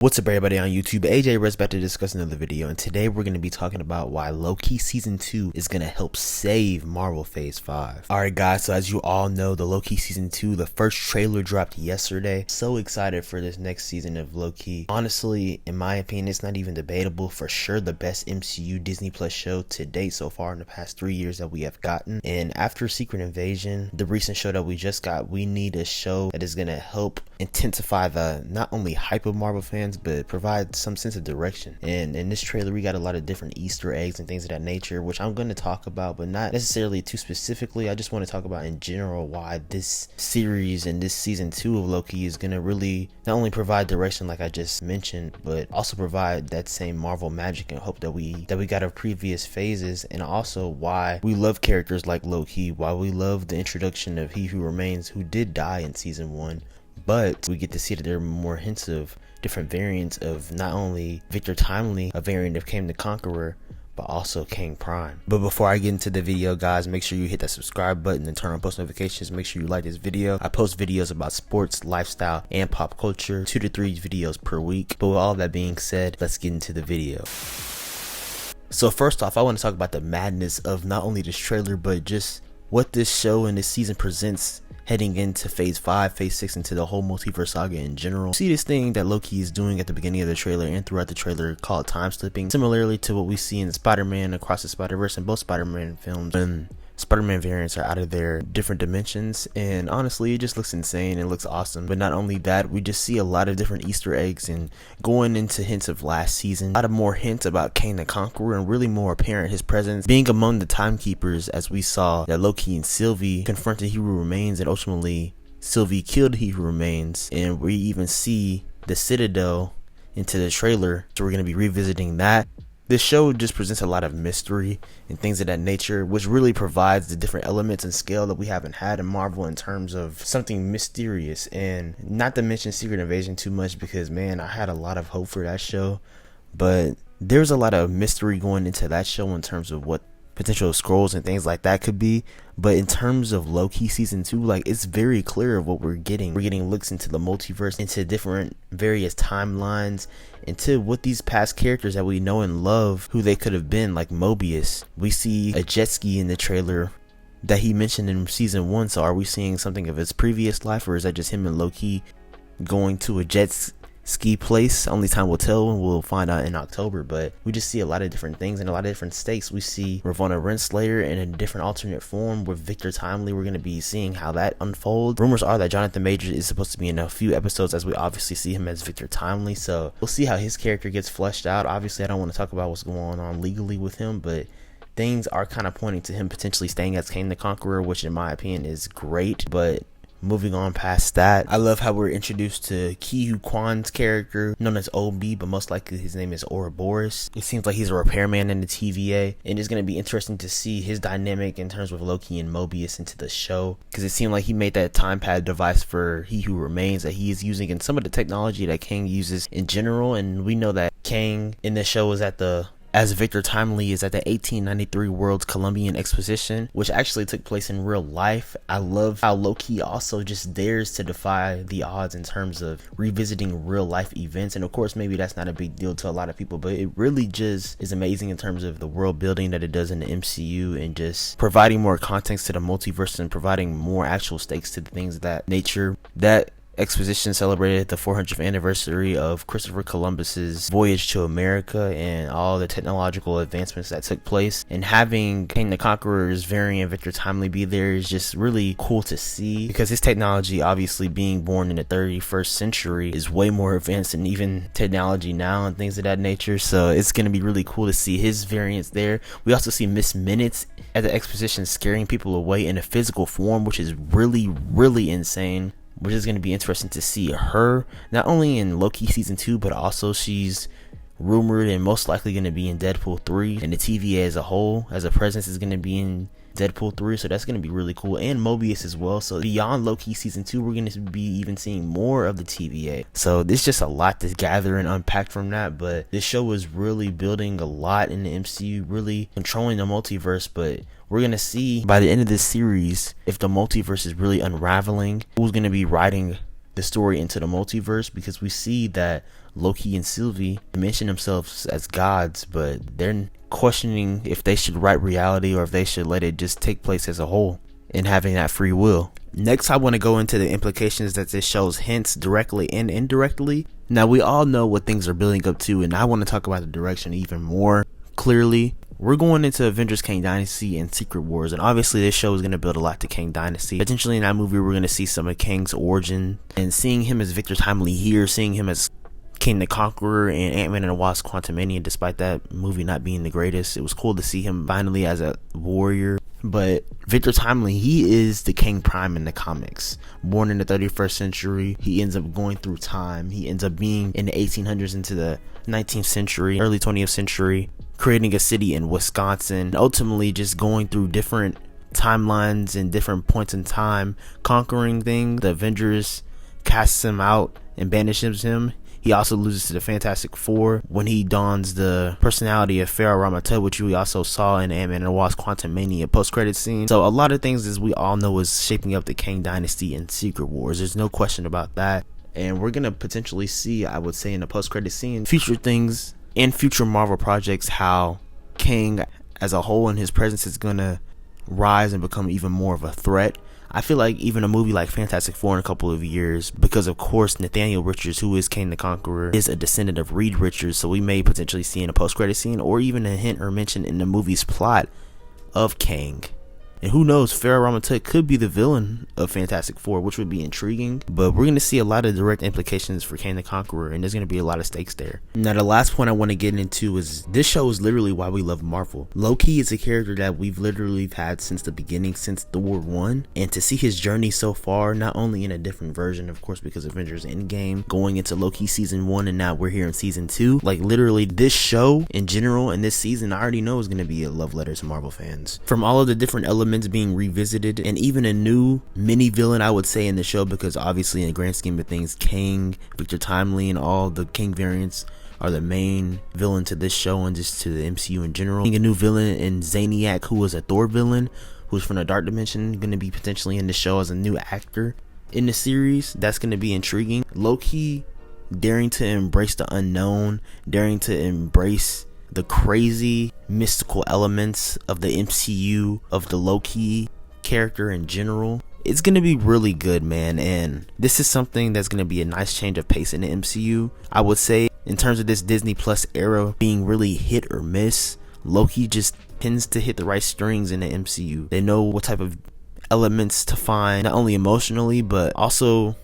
What's up everybody on YouTube? AJ Red's back to discuss another video, and today we're going to be talking about why Loki Season 2 is going to help save Marvel Phase 5. Alright guys, so as you all know, the Loki Season 2, the first trailer dropped yesterday. So excited for this next season of Loki. Honestly, in my opinion, it's not even debatable. For sure the best MCU Disney Plus show to date so far in the past 3 years that we have gotten. And after Secret Invasion, the recent show that we just got, we need a show that is going to help intensify the not only hype of Marvel fans, but provide some sense of direction. And in this trailer we got a lot of different Easter eggs and things of that nature, which I'm going to talk about, but not necessarily too specifically. I just want to talk about in general why this series and this season 2 of Loki is going to really not only provide direction like I just mentioned, but also provide that same Marvel magic and hope that we got of previous phases, and also why we love characters like Loki, why we love the introduction of He Who Remains, who did die in season 1, but we get to see that there are more hints of different variants of not only Victor Timely, a variant of Kang the Conqueror, but also King Prime. But before I get into the video, guys, make sure you hit that subscribe button and turn on post notifications. Make sure you like this video. I post videos about sports, lifestyle, and pop culture, 2 to 3 videos per week. But with all that being said, let's get into the video. So first off, I want to talk about the madness of not only this trailer, but just what this show and this season presents heading into phase 5, phase 6, into the whole multiverse saga in general. See this thing that Loki is doing at the beginning of the trailer and throughout the trailer called time slipping, similarly to what we see in Spider-Man Across the Spider-Verse and both Spider-Man films, when Spider-Man variants are out of their different dimensions. And honestly, it just looks insane. It looks awesome. But not only that, we just see a lot of different Easter eggs and going into hints of last season, a lot of more hints about Kang the Conqueror, and really more apparent his presence being among the timekeepers, as we saw that Loki and Sylvie confronted He Who Remains, and ultimately Sylvie killed He Who Remains. And we even see the Citadel into the trailer, so we're going to be revisiting that. This show just presents a lot of mystery and things of that nature, which really provides the different elements and scale that we haven't had in Marvel in terms of something mysterious. And not to mention Secret Invasion too much, because man, I had a lot of hope for that show, but there's a lot of mystery going into that show in terms of what potential scrolls and things like that could be. But in terms of Loki season 2, like, it's very clear of what we're getting. We're getting looks into the multiverse, into different various timelines, into what these past characters that we know and love, who they could have been, like Mobius. We see a jet ski in the trailer that he mentioned in season 1, so are we seeing something of his previous life, or is that just him and Loki going to a jet ski place? Only time will tell, and we'll find out in October. But we just see a lot of different things and a lot of different stakes. We see Ravonna Renslayer in a different alternate form with Victor Timely. We're going to be seeing how that unfolds. Rumors are that Jonathan Majors is supposed to be in a few episodes, as we obviously see him as Victor Timely, so we'll see how his character gets fleshed out. Obviously I don't want to talk about what's going on legally with him, but things are kind of pointing to him potentially staying as Kang the Conqueror, which in my opinion is great. But moving on past that, I love how we're introduced to Ki Kwan's character, known as OB, but most likely his name is Ouroboros. It seems like he's a repairman in the TVA, and it's going to be interesting to see his dynamic in terms of Loki and Mobius into the show, because it seemed like he made that time pad device for He Who Remains that he is using, and some of the technology that Kang uses in general. And we know that Kang in the show is as Victor Timely is at the 1893 World's Columbian Exposition, which actually took place in real life. I love how Loki also just dares to defy the odds in terms of revisiting real life events. And of course, maybe that's not a big deal to a lot of people, but it really just is amazing in terms of the world building that it does in the MCU, and just providing more context to the multiverse and providing more actual stakes to the things of that nature. That exposition celebrated the 400th anniversary of Christopher Columbus's voyage to America and all the technological advancements that took place, and having Kang the Conqueror's variant Victor Timely be there is just really cool to see, because his technology, obviously being born in the 31st century, is way more advanced than even technology now and things of that nature. So it's going to be really cool to see his variants there. We also see Miss Minutes at the exposition scaring people away in a physical form, which is really insane. Which is going to be interesting to see her not only in Loki season 2, but also she's rumored and most likely going to be in Deadpool 3, and the TVA as a whole as a presence is going to be in Deadpool 3, so that's going to be really cool, and Mobius as well. So beyond Loki season 2, we're going to be even seeing more of the TVA. So there's just a lot to gather and unpack from that, but this show is really building a lot in the MCU, really controlling the multiverse. But we're going to see by the end of this series if the multiverse is really unraveling, who's going to be writing the story into the multiverse, because we see that Loki and Sylvie mention themselves as gods, but they're questioning if they should write reality or if they should let it just take place as a whole and having that free will. Next, I want to go into the implications that this shows hints directly and indirectly. Now, we all know what things are building up to, and I want to talk about the direction even more clearly. We're going into Avengers Kang Dynasty and Secret Wars, and obviously this show is going to build a lot to Kang Dynasty. Potentially in that movie, we're going to see some of Kang's origin, and seeing him as Victor Timely here, seeing him as King the Conqueror and Ant-Man and the Wasp Quantumania, despite that movie not being the greatest. It was cool to see him finally as a warrior. But Victor Timely, he is the King Prime in the comics. Born in the 31st century, he ends up going through time. He ends up being in the 1800s into the 19th century, early 20th century, creating a city in Wisconsin, ultimately just going through different timelines and different points in time, conquering things. The Avengers casts him out and banishes him. He also loses to the Fantastic Four when he dons the personality of Pharaoh Ramatut, which we also saw in Ant-Man and the Wasp Quantumania post-credit scene. So a lot of things, as we all know, is shaping up the Kang Dynasty and Secret Wars. There's no question about that. And we're going to potentially see, I would say, in the post-credit scene, future things in future Marvel projects, how Kang as a whole and his presence is going to rise and become even more of a threat. I feel like even a movie like Fantastic Four in a couple of years, because of course Nathaniel Richards, who is Kang the Conqueror, is a descendant of Reed Richards, so we may potentially see in a post-credit scene or even a hint or mention in the movie's plot of Kang. And who knows, Pharaoh Ramatut could be the villain of Fantastic Four, which would be intriguing. But we're going to see a lot of direct implications for Kang the Conqueror, and there's going to be a lot of stakes there. Now, the last point I want to get into is this show is literally why we love Marvel. Loki is a character that we've literally had since the beginning, since Thor 1. And to see his journey so far, not only in a different version, of course, because Avengers Endgame, going into Loki season 1, and now we're here in season 2. Like, literally, this show in general and this season, I already know is going to be a love letter to Marvel fans. From all of the different elements being revisited, and even a new mini villain, I would say, in the show, because obviously in the grand scheme of things, Kang, Victor Timely, and all the Kang variants are the main villain to this show and just to the MCU in general. A new villain in Zaniac, who was a Thor villain, who's from the Dark Dimension, going to be potentially in the show as a new actor in the series. That's going to be intriguing. Loki daring to embrace the unknown, daring to embrace the crazy mystical elements of the MCU, of the Loki character in general. It's going to be really good, man, and this is something that's going to be a nice change of pace in the MCU. I would say in terms of this Disney Plus era being really hit or miss, Loki just tends to hit the right strings in the MCU. They know what type of elements to find, not only emotionally, but also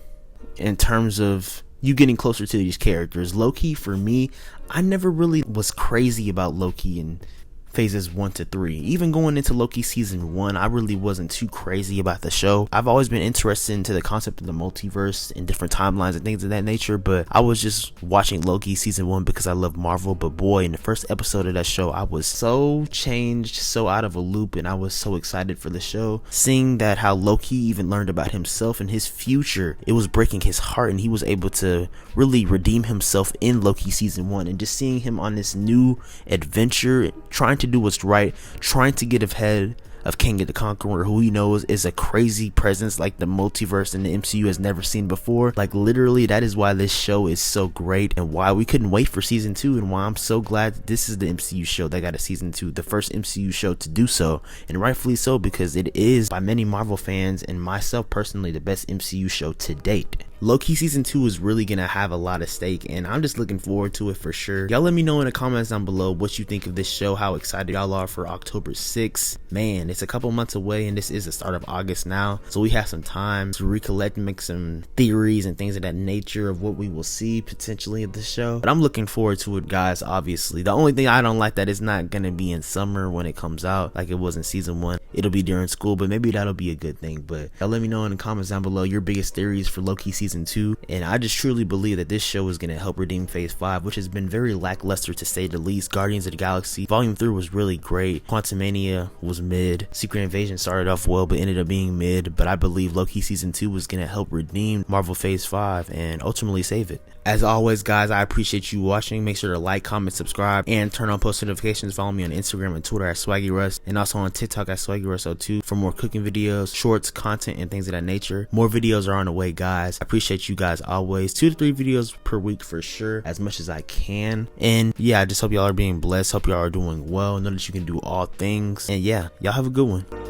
in terms of you getting closer to these characters. Loki, for me, I never really was crazy about Loki in phases 1 to 3. Even going into Loki season 1, I really wasn't too crazy about the show. I've always been interested into the concept of the multiverse and different timelines and things of that nature, but I was just watching Loki season 1 because I love Marvel. But boy, in the first episode of that show, I was so changed, so out of a loop, and I was so excited for the show. Seeing that how Loki even learned about himself and his future, it was breaking his heart, and he was able to really redeem himself in Loki season 1, and just seeing him on this new adventure, trying to do what's right, trying to get ahead of Kang the Conqueror, who he knows is a crazy presence like the multiverse and the MCU has never seen before. Like, literally, that is why this show is so great and why we couldn't wait for season 2, and why I'm so glad that this is the MCU show that got a season 2, the first MCU show to do so, and rightfully so, because it is, by many Marvel fans and myself personally, the best MCU show to date. Loki season 2 is really gonna have a lot of stake, and I'm just looking forward to it for sure. Y'all let me know in the comments down below what you think of this show, how excited y'all are for October 6th. Man, it's a couple months away, and this is the start of August now, so we have some time to recollect and make some theories and things of that nature of what we will see potentially at the show. But I'm looking forward to it, guys. Obviously, the only thing I don't like that it's not gonna be in summer when it comes out like it was in season 1. It'll be during school, but maybe that'll be a good thing. But y'all let me know in the comments down below your biggest theories for Loki season 2, and I just truly believe that this show is going to help redeem phase 5, which has been very lackluster to say the least. Guardians of the Galaxy volume 3 was really great, Quantumania was mid, Secret Invasion started off well but ended up being mid, but I believe Loki season 2 was going to help redeem Marvel phase 5 and ultimately save it. As always, guys, I appreciate you watching. Make sure to like, comment, subscribe, and turn on post notifications. Follow me on Instagram and Twitter at SwaggyRuss, and also on TikTok at SwaggyRuss02 for more cooking videos, shorts, content, and things of that nature. More videos are on the way, guys. I appreciate appreciate you guys always. 2 to 3 videos per week for sure, as much as I can. And yeah, I just hope y'all are being blessed. Hope y'all are doing well. Know that you can do all things. And yeah, y'all have a good one.